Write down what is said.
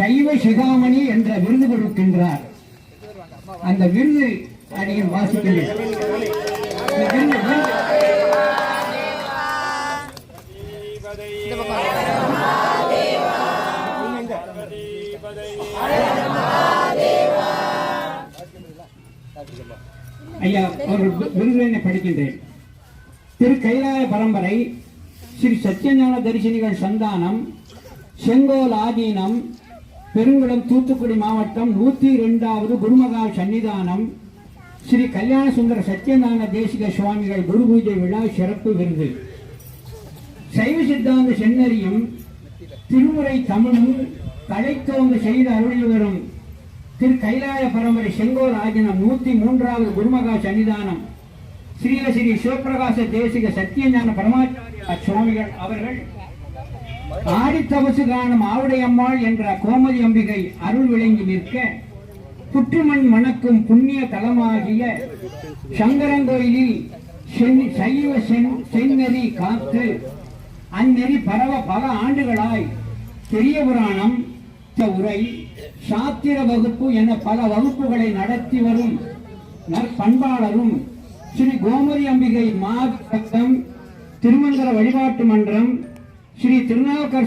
சைவ சிகாமணி என்ற விருது கொடுக்கின்றார். அந்த விருது அடியில் வாசிக்கின்றேன். ஐயா ஒரு விருதுகளை படிக்கின்றேன். திரு கைலாய பரம்பரை ஸ்ரீ சத்யஞான தரிசனிகள் சந்தானம் செங்கோல் ஆதீனம் பெருங்குளம் தூத்துக்குடி மாவட்டம் 102வது குருமகா சன்னிதானம் ஸ்ரீ கல்யாண சுந்தர சத்யநாராயண தேசிக சுவாமிகள் குரு பூஜை விழா சிறப்பு விருது. சைவ சித்தாந்த சென்னறியும் திருமுறை தமிழும் தழைத்தோங்க செய்து அருளில் வரும் திரு கைலாய பரம்பரை செங்கோல் ஆதீனம் 103வது குருமகா சன்னிதானம் ஸ்ரீ சிவபிரகாச தேசிக சத்யஞான பரமாச்சாரிய சுவாமிகள் அவர்கள் ஆடித்தபசு காணும் ஆவுடையம்மாள் என்ற கோமதி அம்பிகை அருள் விளங்கி நிற்க புற்றுமண் மணக்கும் புண்ணிய தலமாகிய சங்கரங்கோயிலில் சைவ செந்நெறி காத்து அந்நெறி பரவ பல ஆண்டுகளாய் பெரிய புராணம் உரை சாத்திர வகுப்பு என பல வகுப்புகளை நடத்தி வரும் நற்பண்பாளரும் ஸ்ரீ கோமதி அம்பிகை மாதம் திருமந்திர வழிபாட்டு மன்றம் ஸ்ரீ திருநாவுக்கர்